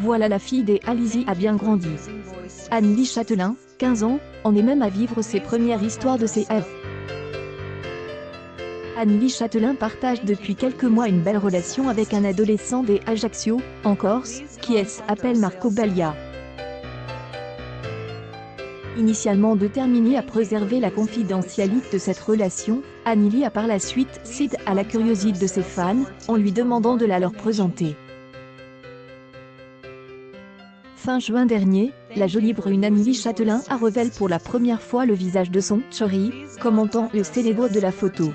Voilà, la fille des Alizée a bien grandi. Anneli Châtelain, 15 ans, en est même à vivre ses premières histoires de CF. Anneli Châtelain partage depuis quelques mois une belle relation avec un adolescent des Ajaccio, en Corse, qui s'appelle Marco Baglia. Initialement déterminée à préserver la confidentialité de cette relation, Anneli a par la suite cédé à la curiosité de ses fans, en lui demandant de la leur présenter. Fin juin dernier, la jolie brune Anneli Châtelain a révélé pour la première fois le visage de son chéri, commentant le célèbre de la photo.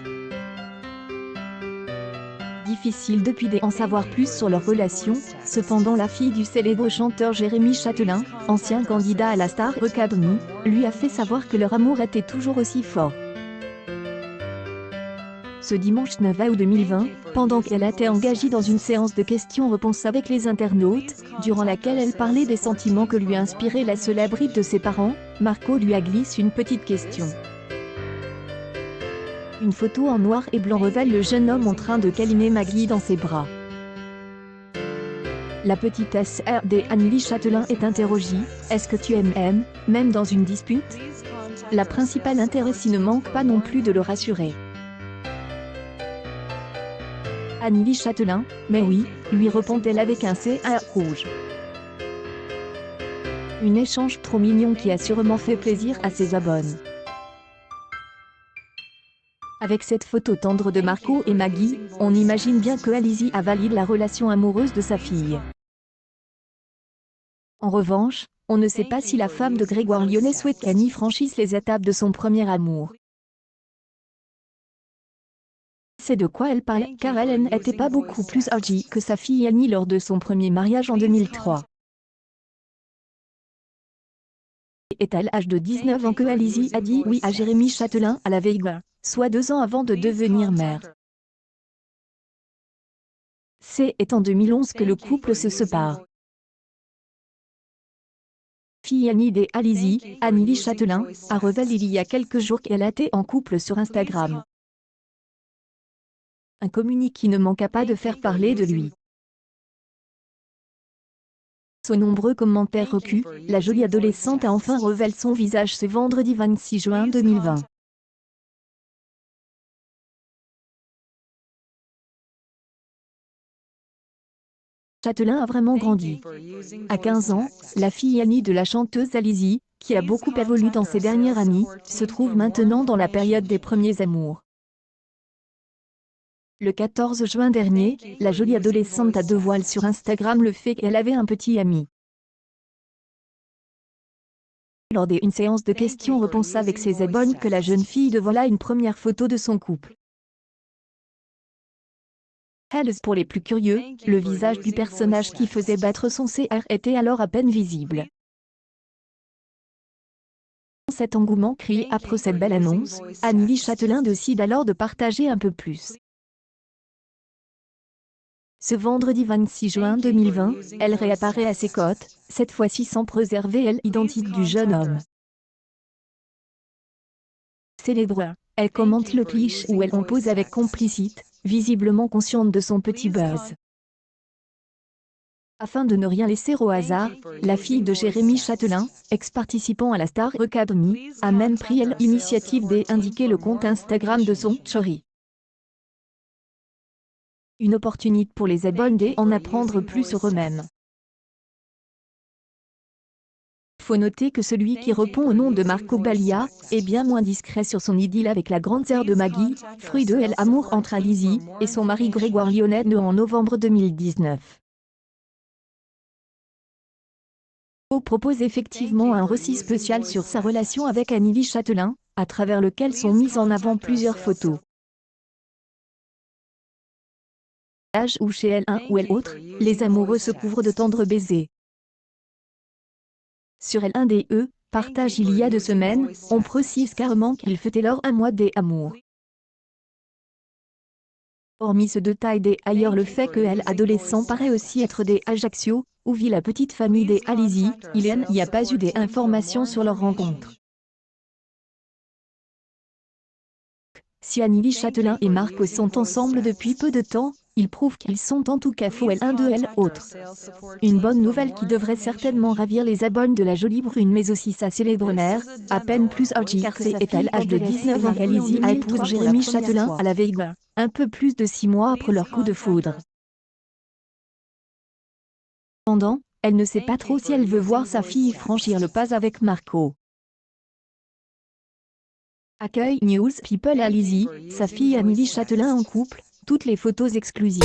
Difficile depuis d'en savoir plus sur leur relation, cependant la fille du célèbre chanteur Jérémy Châtelain, ancien candidat à la Star Academy, lui a fait savoir que leur amour était toujours aussi fort. Ce dimanche 9 août 2020, pendant qu'elle était engagée dans une séance de questions-réponses avec les internautes, durant laquelle elle parlait des sentiments que lui a inspiré la célébrité de ses parents, Marco lui a glissé une petite question. Une photo en noir et blanc révèle le jeune homme en train de câliner Maggie dans ses bras. La petite sœur d'Anneli Châtelain est interrogée « Est-ce que tu aimes, même dans une dispute ?» La principale intéressée ne manque pas non plus de le rassurer. Anneli Châtelain, mais oui, lui répond-elle avec un CR rouge. Un échange trop mignon qui a sûrement fait plaisir à ses abonnés. Avec cette photo tendre de Marco et Maggie, on imagine bien que Alizée a validé la relation amoureuse de sa fille. En revanche, on ne sait pas si la femme de Grégoire Lyonnais souhaite qu'Annie franchisse les étapes de son premier amour. C'est de quoi elle parle, car elle n'était pas beaucoup plus âgée que sa fille Annie lors de son premier mariage en 2003. C'est à l'âge de 19 ans que Alizée a dit oui à Jérémy Châtelain à la Vega, soit 2 ans avant de devenir mère. C'est en 2011 que le couple se sépare. Fille Annie des Alizée, Anneli Châtelain, a révélé il y a quelques jours qu'elle était en couple sur Instagram. Un communiqué qui ne manqua pas de faire parler de lui. Aux nombreux commentaires recus, la jolie adolescente a enfin révélé son visage ce vendredi 26 juin 2020. Châtelain a vraiment grandi. À 15 ans, la fille Annie de la chanteuse Alizée, qui a beaucoup évolué dans ses dernières années, se trouve maintenant dans la période des premiers amours. Le 14 juin dernier, la jolie adolescente a dévoilé sur Instagram le fait qu'elle avait un petit ami. Lors d'une séance de questions-réponses avec ses abonnés que la jeune fille dévoila une première photo de son couple. Pour les plus curieux, le visage du personnage qui faisait battre son CR était alors à peine visible. Cet engouement crié après cette belle annonce, Anneli Châtelain décide alors de partager un peu plus. Ce vendredi 26 juin 2020, elle réapparaît à ses côtés, cette fois-ci sans préserver l'identité du jeune homme. Célèbre, elle commente le cliché où elle en pose avec complicité, visiblement consciente de son petit buzz. Afin de ne rien laisser au hasard, la fille de Jérémy Châtelain, ex-participant à la Star Academy, a même pris l'initiative d'indiquer le compte Instagram de son chéri. Une opportunité pour les abonnés d'en apprendre plus sur eux-mêmes. Faut noter que celui qui répond au nom de Marco Baglia est bien moins discret sur son idylle avec la grande sœur de Maggie, fruit de l'amour entre Alizée et son mari Grégoire Lyonnais né en novembre 2019. Propose effectivement un récit spécial sur sa relation avec Anneli Châtelain, à travers lequel sont mises en avant plusieurs photos. Âge où chez elle un ou elle autre, les amoureux se couvrent de tendres baisers. Sur elle un des partage il y a 2 semaines, on précise carrément qu'il fêtait alors un mois des amours. Hormis ce détail ailleurs le fait que adolescent paraît aussi être des Ajaccio, où vit la petite famille des Alizée, il n'y a pas eu d'informations sur leur rencontre. Si Anneli Châtelain et Marco sont ensemble depuis peu de temps, il prouve qu'ils sont en tout cas faux l'un de l'autre. Une bonne nouvelle qui devrait certainement ravir les abonnés de la jolie brune mais aussi sa célèbre mère, à peine plus âgée car c'est à l'âge de 19 ans qu'Alizée a épousé Jérémy Châtelain à la Vega, un peu plus de 6 mois après leur coup de foudre. Cependant, elle ne sait pas trop si elle veut voir sa fille franchir le pas avec Marco. Accueil News People Alizée, sa fille Anneli Châtelain en couple, toutes les photos exclusives.